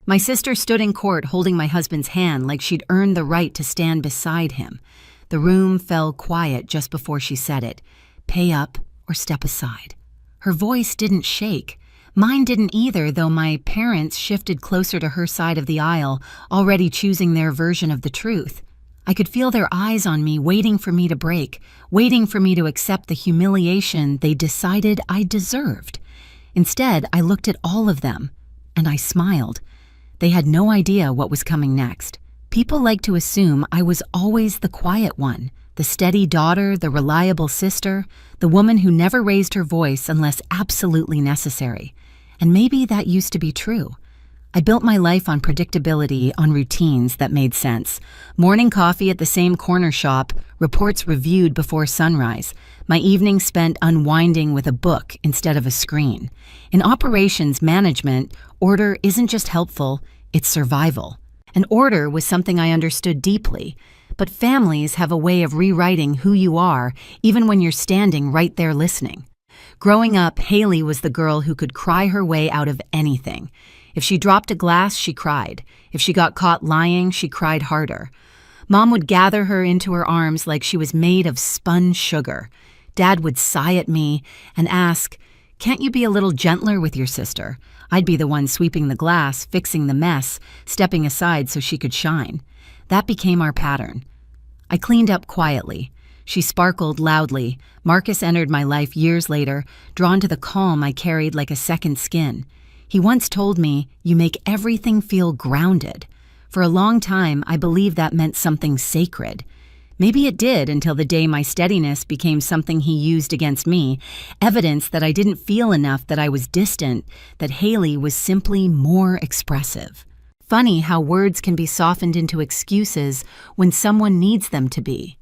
My sister stood in court holding my husband's hand like she'd earned the right to stand beside him. The room fell quiet just before she said it. Pay up or step aside. Her voice didn't shake. Mine didn't either, though my parents shifted closer to her side of the aisle, already choosing their version of the truth. I could feel their eyes on me, waiting for me to break, waiting for me to accept the humiliation they decided I deserved. Instead, I looked at all of them, and I smiled. They had no idea what was coming next. People like to assume I was always the quiet one, the steady daughter, the reliable sister, the woman who never raised her voice unless absolutely necessary. And maybe that used to be true. I built my life on predictability, on routines that made sense. Morning coffee at the same corner shop, reports reviewed before sunrise. My evening spent unwinding with a book instead of a screen. In operations management, order isn't just helpful, it's survival. And order was something I understood deeply. But families have a way of rewriting who you are, even when you're standing right there listening. Growing up, Haley was the girl who could cry her way out of anything. If she dropped a glass, she cried. If she got caught lying, she cried harder. Mom would gather her into her arms like she was made of spun sugar. Dad would sigh at me and ask, "Can't you be a little gentler with your sister?" I'd be the one sweeping the glass, fixing the mess, stepping aside so she could shine. That became our pattern. I cleaned up quietly. She sparkled loudly. Marcus entered my life years later, drawn to the calm I carried like a second skin. He once told me, "You make everything feel grounded." For a long time, I believed that meant something sacred. Maybe it did until the day my steadiness became something he used against me, evidence that I didn't feel enough, that I was distant, that Haley was simply more expressive. Funny how words can be softened into excuses when someone needs them to be.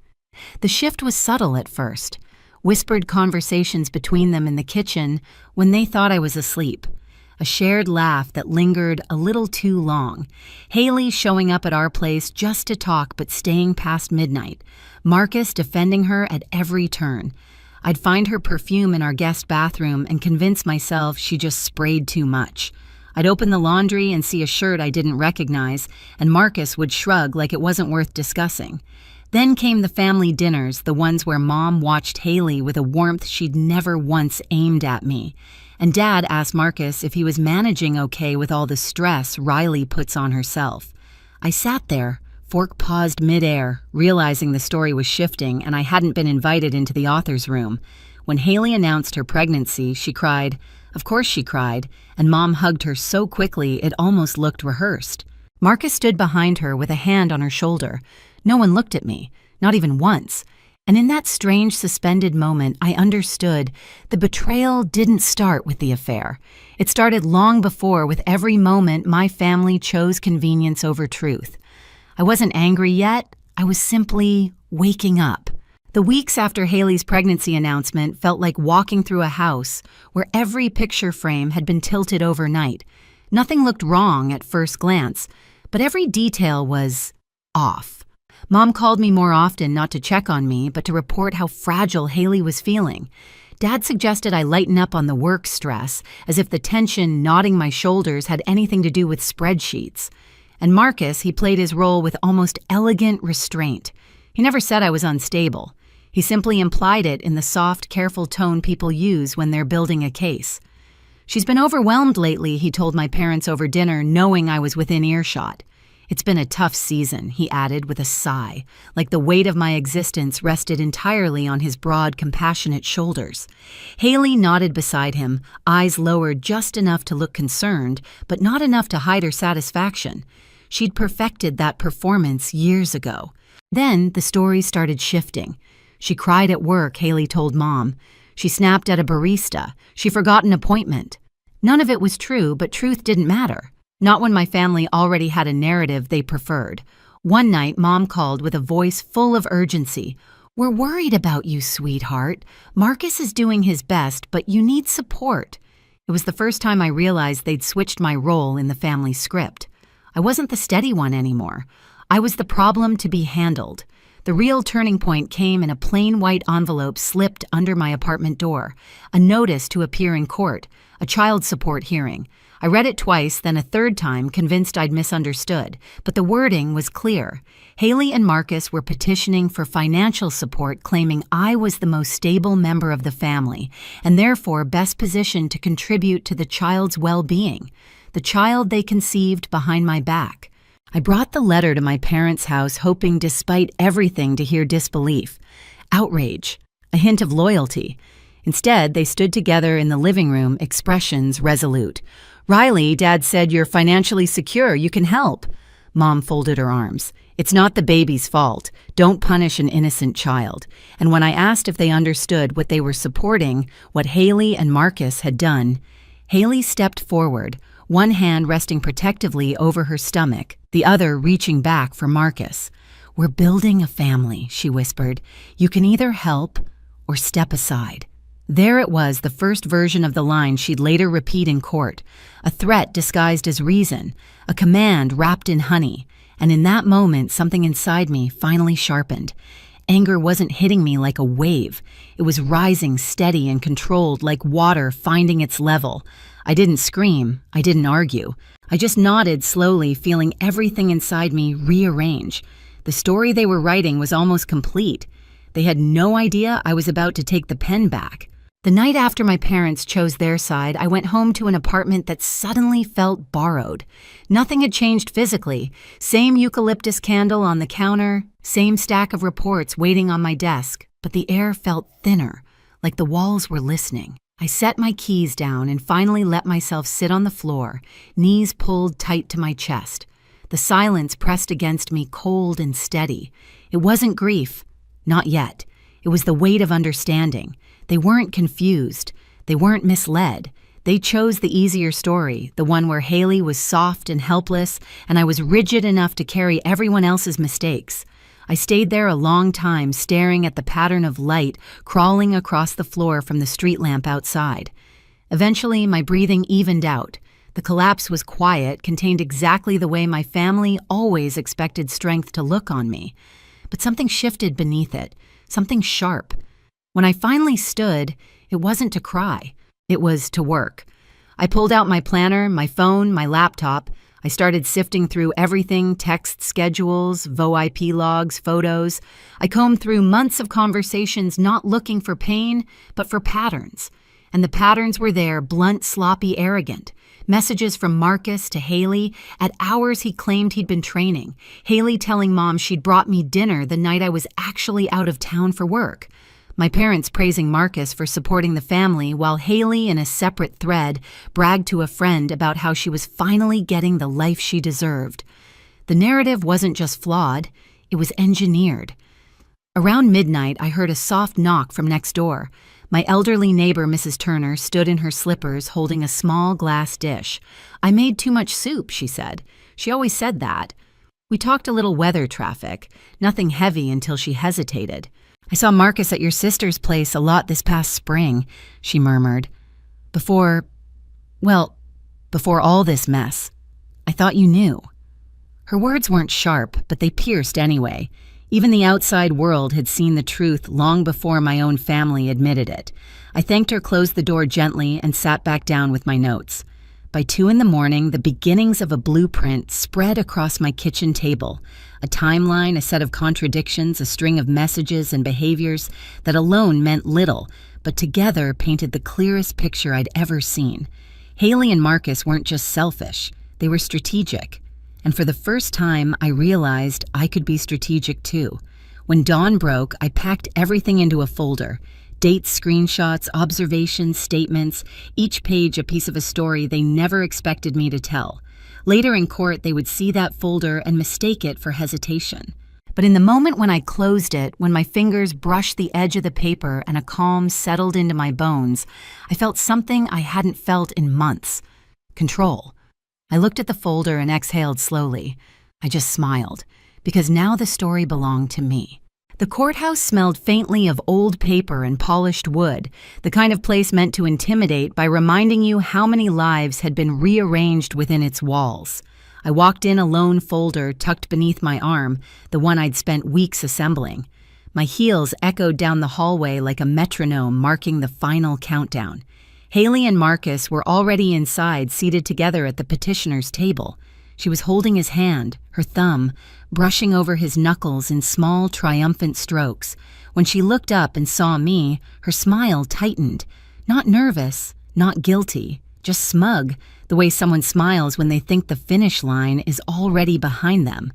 The shift was subtle at first. Whispered conversations between them in the kitchen when they thought I was asleep. A shared laugh that lingered a little too long. Haley showing up at our place just to talk but staying past midnight. Marcus defending her at every turn. I'd find her perfume in our guest bathroom and convince myself she just sprayed too much. I'd open the laundry and see a shirt I didn't recognize, and Marcus would shrug like it wasn't worth discussing. Then came the family dinners, the ones where Mom watched Haley with a warmth she'd never once aimed at me. And Dad asked Marcus if he was managing okay with all the stress Riley puts on herself. I sat there, fork paused midair, realizing the story was shifting and I hadn't been invited into the author's room. When Haley announced her pregnancy, she cried. Of course she cried, and Mom hugged her so quickly it almost looked rehearsed. Marcus stood behind her with a hand on her shoulder. No one looked at me, not even once. And in that strange suspended moment, I understood the betrayal didn't start with the affair. It started long before, with every moment my family chose convenience over truth. I wasn't angry yet. I was simply waking up. The weeks after Haley's pregnancy announcement felt like walking through a house where every picture frame had been tilted overnight. Nothing looked wrong at first glance, but every detail was off. Mom called me more often, not to check on me, but to report how fragile Haley was feeling. Dad suggested I lighten up on the work stress, as if the tension knotting my shoulders had anything to do with spreadsheets. And Marcus, he played his role with almost elegant restraint. He never said I was unstable. He simply implied it in the soft, careful tone people use when they're building a case. "She's been overwhelmed lately," he told my parents over dinner, knowing I was within earshot. "It's been a tough season," he added with a sigh, like the weight of my existence rested entirely on his broad, compassionate shoulders. Haley nodded beside him, eyes lowered just enough to look concerned, but not enough to hide her satisfaction. She'd perfected that performance years ago. Then the story started shifting. She cried at work, Haley told Mom. She snapped at a barista. She forgot an appointment. None of it was true, but truth didn't matter. Not when my family already had a narrative they preferred. One night, Mom called with a voice full of urgency. "We're worried about you, sweetheart. Marcus is doing his best, but you need support." It was the first time I realized they'd switched my role in the family script. I wasn't the steady one anymore. I was the problem to be handled. The real turning point came in a plain white envelope slipped under my apartment door. A notice to appear in court, a child support hearing. I read it twice, then a third time, convinced I'd misunderstood. But the wording was clear. Haley and Marcus were petitioning for financial support, claiming I was the most stable member of the family, and therefore best positioned to contribute to the child's well-being, the child they conceived behind my back. I brought the letter to my parents' house, hoping despite everything to hear disbelief, outrage, a hint of loyalty. Instead, they stood together in the living room, expressions resolute. "Riley, Dad said you're financially secure, you can help." Mom folded her arms. "It's not the baby's fault. Don't punish an innocent child." And when I asked if they understood what they were supporting, what Haley and Marcus had done, Haley stepped forward, one hand resting protectively over her stomach, the other reaching back for Marcus. "We're building a family," she whispered. "You can either help or step aside." There it was, the first version of the line she'd later repeat in court, a threat disguised as reason, a command wrapped in honey, and in that moment something inside me finally sharpened. Anger wasn't hitting me like a wave. It was rising steady and controlled like water finding its level. I didn't scream, I didn't argue. I just nodded slowly, feeling everything inside me rearrange. The story they were writing was almost complete. They had no idea I was about to take the pen back. The night after my parents chose their side, I went home to an apartment that suddenly felt borrowed. Nothing had changed physically. Same eucalyptus candle on the counter, same stack of reports waiting on my desk, but the air felt thinner, like the walls were listening. I set my keys down and finally let myself sit on the floor, knees pulled tight to my chest. The silence pressed against me, cold and steady. It wasn't grief, not yet. It was the weight of understanding. They weren't confused. They weren't misled. They chose the easier story, the one where Haley was soft and helpless, and I was rigid enough to carry everyone else's mistakes. I stayed there a long time, staring at the pattern of light crawling across the floor from the street lamp outside. Eventually, my breathing evened out. The collapse was quiet, contained exactly the way my family always expected strength to look on me. But something shifted beneath it, something sharp. When I finally stood, it wasn't to cry. It was to work. I pulled out my planner, my phone, my laptop. I started sifting through everything, text schedules, VoIP logs, photos. I combed through months of conversations, not looking for pain, but for patterns. And the patterns were there, blunt, sloppy, arrogant. Messages from Marcus to Haley at hours he claimed he'd been training. Haley telling Mom she'd brought me dinner the night I was actually out of town for work. My parents praising Marcus for supporting the family, while Haley, in a separate thread, bragged to a friend about how she was finally getting the life she deserved. The narrative wasn't just flawed, it was engineered. Around midnight, I heard a soft knock from next door. My elderly neighbor, Mrs. Turner, stood in her slippers holding a small glass dish. "I made too much soup," she said. She always said that. We talked a little weather traffic, nothing heavy until she hesitated. "I saw Marcus at your sister's place a lot this past spring," she murmured. Before all this mess. I thought you knew." Her words weren't sharp, but they pierced anyway. Even the outside world had seen the truth long before my own family admitted it. I thanked her, closed the door gently, and sat back down with my notes. By 2 a.m, the beginnings of a blueprint spread across my kitchen table. A timeline, a set of contradictions, a string of messages and behaviors that alone meant little, but together painted the clearest picture I'd ever seen. Haley and Marcus weren't just selfish, they were strategic. And for the first time, I realized I could be strategic too. When dawn broke, I packed everything into a folder. Dates, screenshots, observations, statements, each page a piece of a story they never expected me to tell. Later in court, they would see that folder and mistake it for hesitation. But in the moment when I closed it, when my fingers brushed the edge of the paper and a calm settled into my bones, I felt something I hadn't felt in months. Control. I looked at the folder and exhaled slowly. I just smiled, because now the story belonged to me. The courthouse smelled faintly of old paper and polished wood, the kind of place meant to intimidate by reminding you how many lives had been rearranged within its walls. I walked in a lone folder tucked beneath my arm, the one I'd spent weeks assembling. My heels echoed down the hallway like a metronome marking the final countdown. Haley and Marcus were already inside, seated together at the petitioner's table. She was holding his hand, her thumb, brushing over his knuckles in small, triumphant strokes. When she looked up and saw me, her smile tightened. Not nervous, not guilty, just smug, the way someone smiles when they think the finish line is already behind them.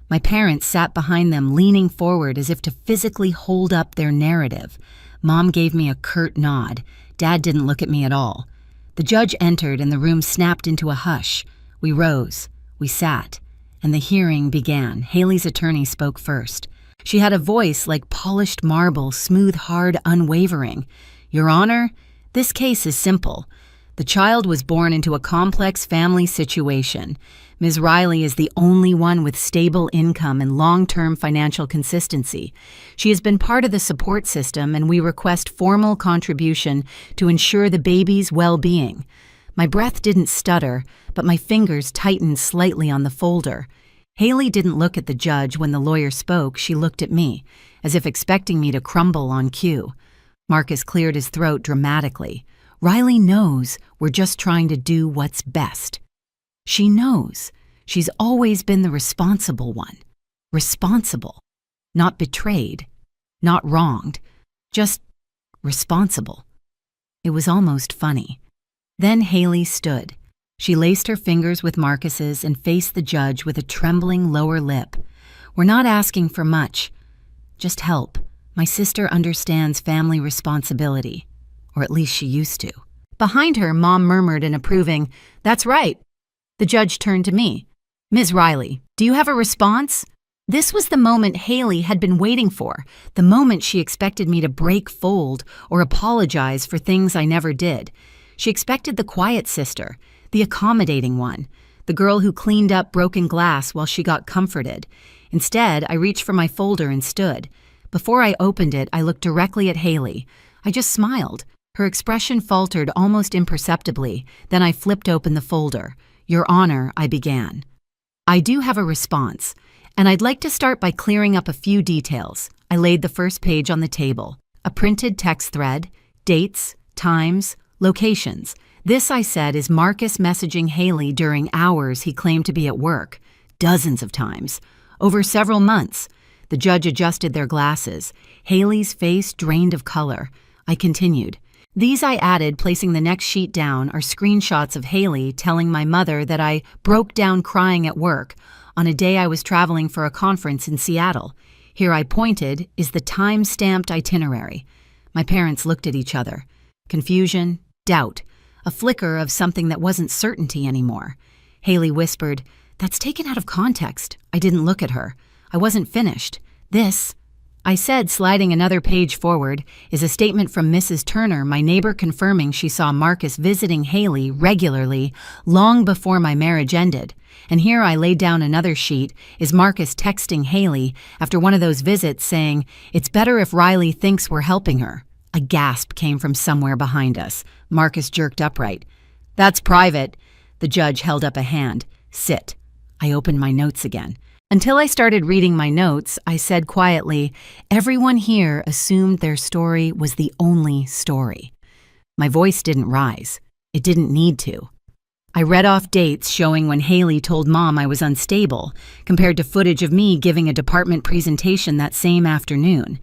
My parents sat behind them, leaning forward as if to physically hold up their narrative. Mom gave me a curt nod. Dad didn't look at me at all. The judge entered and the room snapped into a hush. We rose, we sat, and the hearing began. Haley's attorney spoke first. She had a voice like polished marble, smooth, hard, unwavering. Your Honor, this case is simple. The child was born into a complex family situation. Ms. Riley is the only one with stable income and long-term financial consistency. She has been part of the support system, and we request formal contribution to ensure the baby's well-being. My breath didn't stutter, but my fingers tightened slightly on the folder. Haley didn't look at the judge when the lawyer spoke. She looked at me, as if expecting me to crumble on cue. Marcus cleared his throat dramatically. Riley knows we're just trying to do what's best. She knows. She's always been the responsible one. Responsible. Not betrayed. Not wronged. Just responsible. It was almost funny. Then Haley stood. She laced her fingers with Marcus's and faced the judge with a trembling lower lip. We're not asking for much. Just help. My sister understands family responsibility. Or at least she used to. Behind her, Mom murmured an approving, "That's right." The judge turned to me. "Ms. Riley, do you have a response?" This was the moment Haley had been waiting for, the moment she expected me to break fold or apologize for things I never did. She expected the quiet sister, the accommodating one, the girl who cleaned up broken glass while she got comforted. Instead, I reached for my folder and stood. Before I opened it, I looked directly at Haley. I just smiled. Her expression faltered almost imperceptibly. Then I flipped open the folder. Your Honor, I began. I do have a response, and I'd like to start by clearing up a few details. I laid the first page on the table. A printed text thread, dates, times, locations. This, I said, is Marcus messaging Haley during hours he claimed to be at work. Dozens of times. Over several months. The judge adjusted their glasses. Haley's face drained of color. I continued. These I added, placing the next sheet down, are screenshots of Haley telling my mother that I broke down crying at work on a day I was traveling for a conference in Seattle. Here I pointed is the time-stamped itinerary. My parents looked at each other. Confusion, doubt, a flicker of something that wasn't certainty anymore. Haley whispered, "That's taken out of context." I didn't look at her. I wasn't finished. This, I said, sliding another page forward, is a statement from Mrs. Turner, my neighbor, confirming she saw Marcus visiting Haley regularly long before my marriage ended. And here I laid down another sheet, is Marcus texting Haley after one of those visits saying, "It's better if Riley thinks we're helping her." A gasp came from somewhere behind us. Marcus jerked upright. "That's private." The judge held up a hand. "Sit." I opened my notes again. Until I started reading my notes, I said quietly, everyone here assumed their story was the only story. My voice didn't rise. It didn't need to. I read off dates showing when Haley told Mom I was unstable, compared to footage of me giving a department presentation that same afternoon.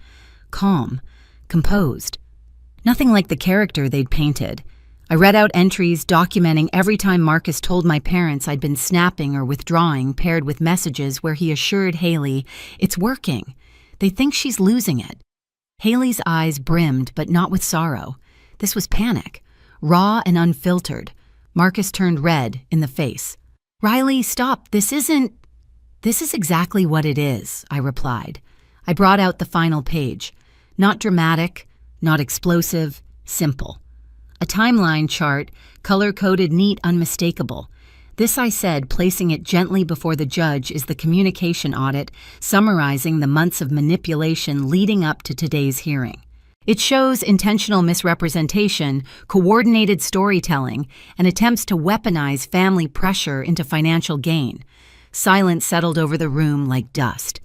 Calm, composed. Nothing like the character they'd painted. I read out entries documenting every time Marcus told my parents I'd been snapping or withdrawing, paired with messages where he assured Haley, "It's working. They think she's losing it." Haley's eyes brimmed, but not with sorrow. This was panic, raw and unfiltered. Marcus turned red in the face. "Riley, stop. This is exactly what it is," I replied. I brought out the final page. Not dramatic, not explosive, simple. A timeline chart, color-coded, neat, unmistakable. This, I said, placing it gently before the judge, is the communication audit, summarizing the months of manipulation leading up to today's hearing. It shows intentional misrepresentation, coordinated storytelling, and attempts to weaponize family pressure into financial gain. Silence settled over the room like dust.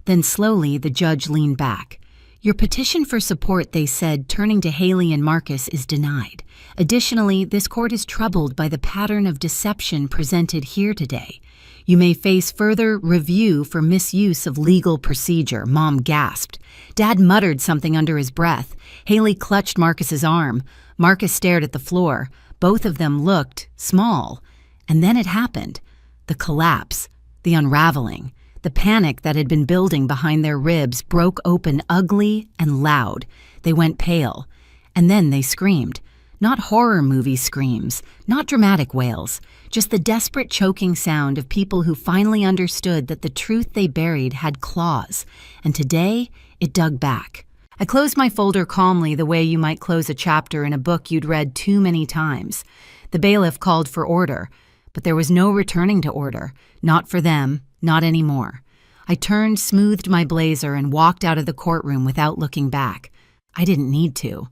Then slowly the judge leaned back. Your petition for support, they said, turning to Haley and Marcus, is denied. Additionally, this court is troubled by the pattern of deception presented here today. You may face further review for misuse of legal procedure, Mom gasped. Dad muttered something under his breath. Haley clutched Marcus's arm. Marcus stared at the floor. Both of them looked small. And then it happened. The collapse, the unraveling. The panic that had been building behind their ribs broke open ugly and loud. They went pale. And then they screamed. Not horror movie screams, not dramatic wails, just the desperate choking sound of people who finally understood that the truth they buried had claws. And today, it dug back. I closed my folder calmly, the way you might close a chapter in a book you'd read too many times. The bailiff called for order, but there was no returning to order. Not for them. Not anymore. I turned, smoothed my blazer, and walked out of the courtroom without looking back. I didn't need to.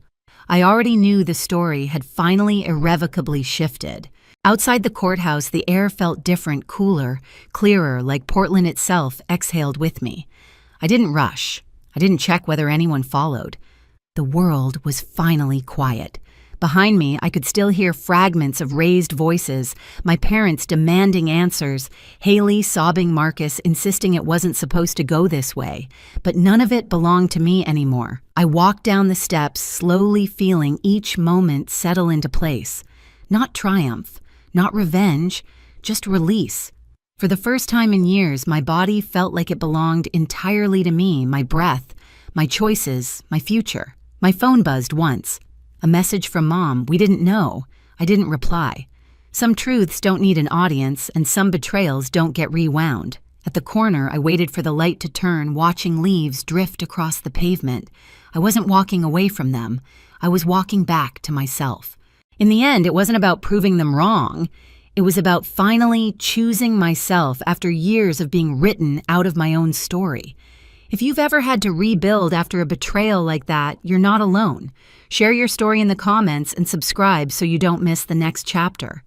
I already knew the story had finally irrevocably shifted. Outside the courthouse, the air felt different, cooler, clearer, like Portland itself exhaled with me. I didn't rush. I didn't check whether anyone followed. The world was finally quiet. Behind me, I could still hear fragments of raised voices, my parents demanding answers, Haley sobbing, Marcus insisting it wasn't supposed to go this way. But none of it belonged to me anymore. I walked down the steps, slowly feeling each moment settle into place. Not triumph, not revenge, just release. For the first time in years, my body felt like it belonged entirely to me, my breath, my choices, my future. My phone buzzed once. A message from Mom. We didn't know. I didn't reply. Some truths don't need an audience, and some betrayals don't get rewound. At the corner, I waited for the light to turn, watching leaves drift across the pavement. I wasn't walking away from them. I was walking back to myself. In the end, it wasn't about proving them wrong. It was about finally choosing myself after years of being written out of my own story. If you've ever had to rebuild after a betrayal like that, you're not alone. Share your story in the comments and subscribe so you don't miss the next chapter.